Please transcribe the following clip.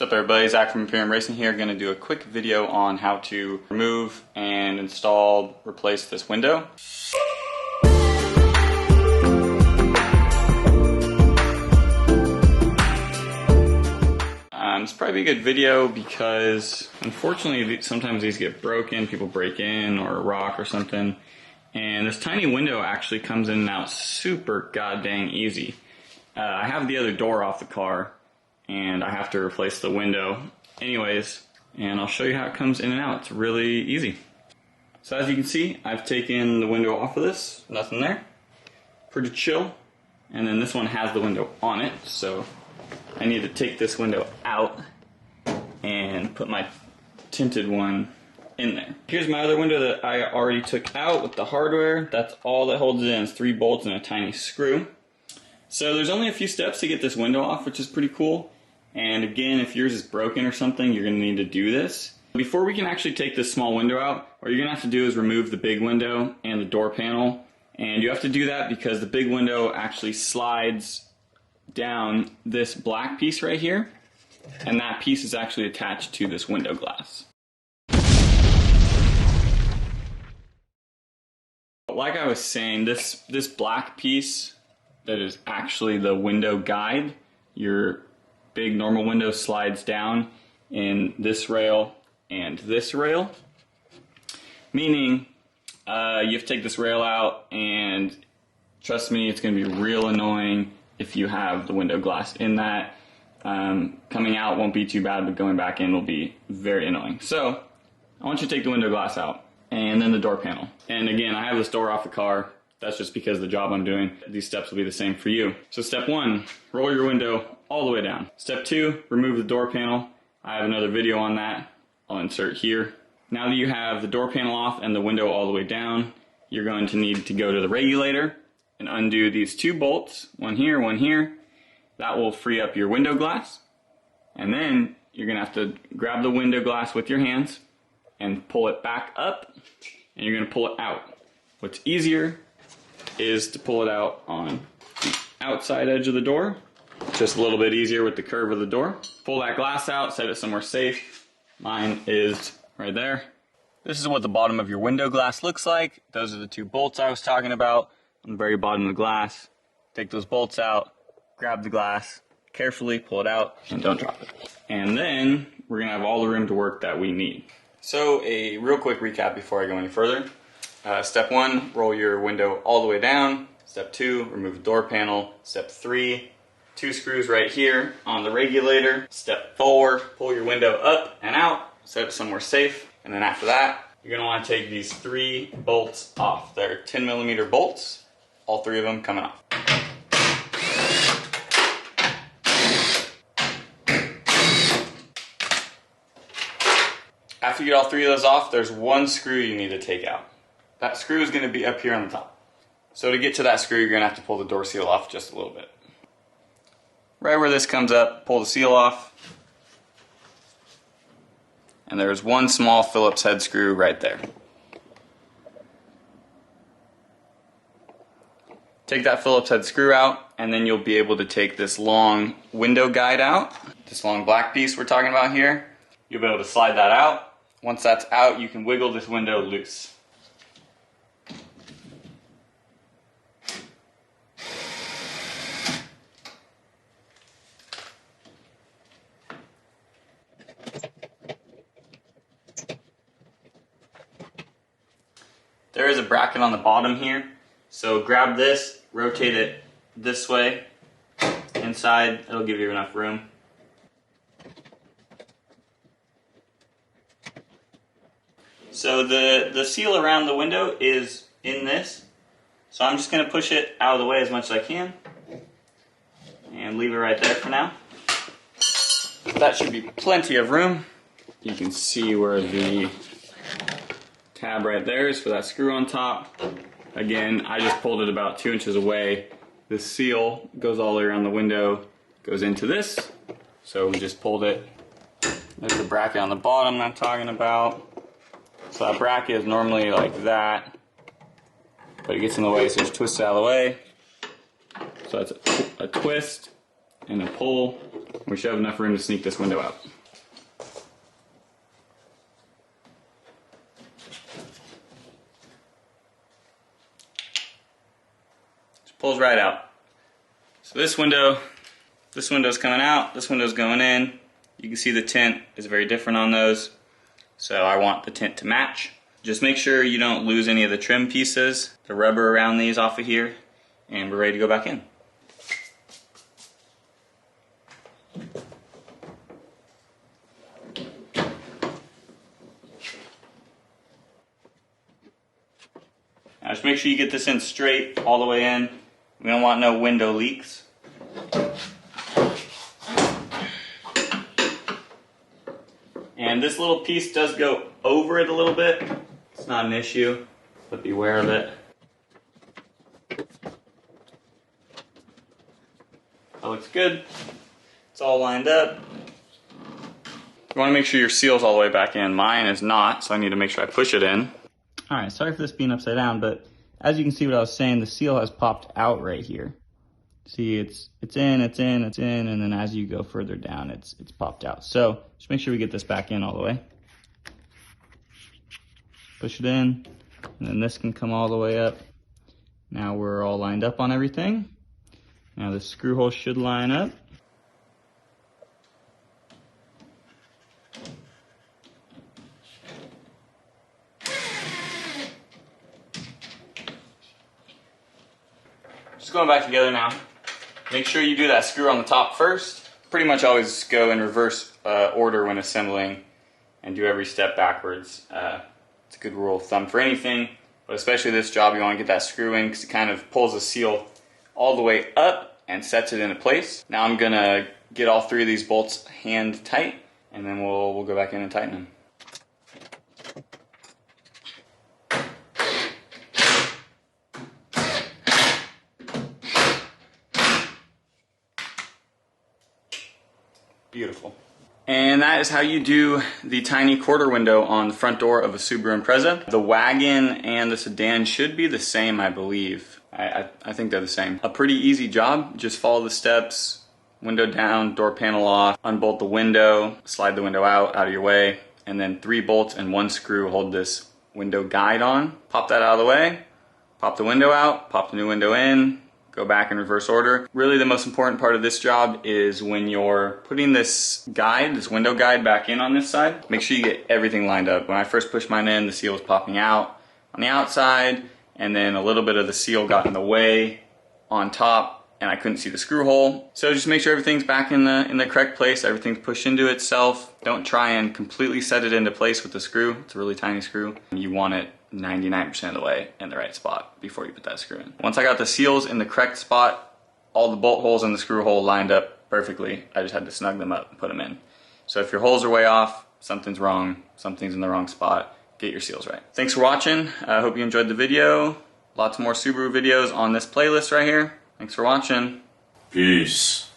What's up everybody, Zach from Imperium Racing here. Going to do a quick video on how to remove and replace this window. It's probably a good video because unfortunately sometimes these get broken, people break in or a rock or something, and this tiny window actually comes in and out super god dang easy. I have the other door off the car and I have to replace the window anyways, and I'll show you how it comes in and out. It's really easy. So as you can see, I've taken the window off of this, nothing there, pretty chill. And then this one has the window on it, so I need to take this window out and put my tinted one in there. Here's my other window that I already took out with the hardware. That's all that holds it in, is 3 bolts and a tiny screw. So there's only a few steps to get this window off, which is pretty cool. And again, if yours is broken or something, you're going to need to do this. Before we can actually take this small window out, what you're going to have to do is remove the big window and the door panel. And you have to do that because the big window actually slides down this black piece right here, and that piece is actually attached to this window glass. Like I was saying, this black piece that is actually the window guide, your big normal window slides down in this rail and this rail, meaning you have to take this rail out, and trust me, it's going to be real annoying if you have the window glass in that. Coming out won't be too bad, but going back in will be very annoying. So I want you to take the window glass out and then the door panel. And again, I have this door off the car. That's just because of the job I'm doing. These steps will be the same for you. So step 1, roll your window all the way down. Step 2, remove the door panel. I have another video on that. I'll insert here. Now that you have the door panel off and the window all the way down, you're going to need to go to the regulator and undo these 2 bolts, one here, one here. That will free up your window glass. And then you're going to have to grab the window glass with your hands and pull it back up, and you're going to pull it out. What's easier is to pull it out on the outside edge of the door. Just a little bit easier with the curve of the door. Pull that glass out, set it somewhere safe. Mine is right there. This is what the bottom of your window glass looks like. Those are the 2 bolts I was talking about on the very bottom of the glass. Take those bolts out, grab the glass, carefully pull it out, and don't drop it. And then we're gonna have all the room to work that we need. So a real quick recap before I go any further. Step 1, roll your window all the way down. Step 2, remove the door panel. Step 3, 2 screws right here on the regulator. Step 4, pull your window up and out, set it somewhere safe. And then after that, you're going to want to take these 3 bolts off. They're 10mm bolts, all 3 of them coming off. After you get all 3 of those off, there's 1 screw you need to take out. That screw is going to be up here on the top. So to get to that screw, you're going to have to pull the door seal off just a little bit. Right where this comes up, pull the seal off. And there's 1 small Phillips head screw right there. Take that Phillips head screw out, and then you'll be able to take this long window guide out. This long black piece we're talking about here. You'll be able to slide that out. Once that's out, you can wiggle this window loose. There is a bracket on the bottom here, so grab this, rotate it this way, inside, it'll give you enough room. So the seal around the window is in this, so I'm just going to push it out of the way as much as I can, and leave it right there for now. That should be plenty of room. You can see where the tab right there is for that screw on top. Again, I just pulled it about 2 inches away. The seal goes all the way around the window, goes into this. So we just pulled it. There's the bracket on the bottom that I'm talking about. So that bracket is normally like that, but it gets in the way, so just twist it out of the way. So that's a twist and a pull, We should have enough room to sneak this window out. Just pulls right out. So this window's coming out, this window's going in. You can see the tint is very different on those. So I want the tint to match. Just make sure you don't lose any of the trim pieces, the rubber around these off of here, and we're ready to go back in. Now just make sure you get this in straight all the way in. We don't want no window leaks. And this little piece does go over it a little bit. It's not an issue, but beware of it. That looks good. It's all lined up. You want to make sure your seal's all the way back in. Mine is not, so I need to make sure I push it in. Alright, sorry for this being upside down, but as you can see what I was saying, the seal has popped out right here. See, it's in, and then as you go further down, it's popped out. So just make sure we get this back in all the way. Push it in, and then this can come all the way up. Now we're all lined up on everything. Now the screw hole should line up. Just going back together now. Make sure you do that screw on the top first. Pretty much always go in reverse order when assembling and do every step backwards. It's a good rule of thumb for anything, but especially this job, you want to get that screw in because it kind of pulls the seal all the way up and sets it into place. Now I'm gonna get all three of these bolts hand tight, and then we'll go back in and tighten them. Beautiful. And that is how you do the tiny quarter window on the front door of a Subaru Impreza. The wagon and the sedan should be the same, I believe. I think they're the same. A pretty easy job. Just follow the steps, window down, door panel off, unbolt the window, slide the window out of your way, and then 3 bolts and 1 screw hold this window guide on. Pop that out of the way, pop the window out, pop the new window in, go back in reverse order. Really the most important part of this job is when you're putting this guide, this window guide back in on this side, make sure you get everything lined up. When I first pushed mine in, the seal was popping out on the outside, and then a little bit of the seal got in the way on top, and I couldn't see the screw hole. So just make sure everything's back in the correct place, everything's pushed into itself. Don't try and completely set it into place with the screw. It's a really tiny screw. You want it 99% of the way in the right spot before you put that screw in. Once I got the seals in the correct spot, all the bolt holes and the screw hole lined up perfectly. I just had to snug them up and put them in. So if your holes are way off, something's wrong, something's in the wrong spot, get your seals right. Thanks for watching. I hope you enjoyed the video. Lots more Subaru videos on this playlist right here. Thanks for watching. Peace.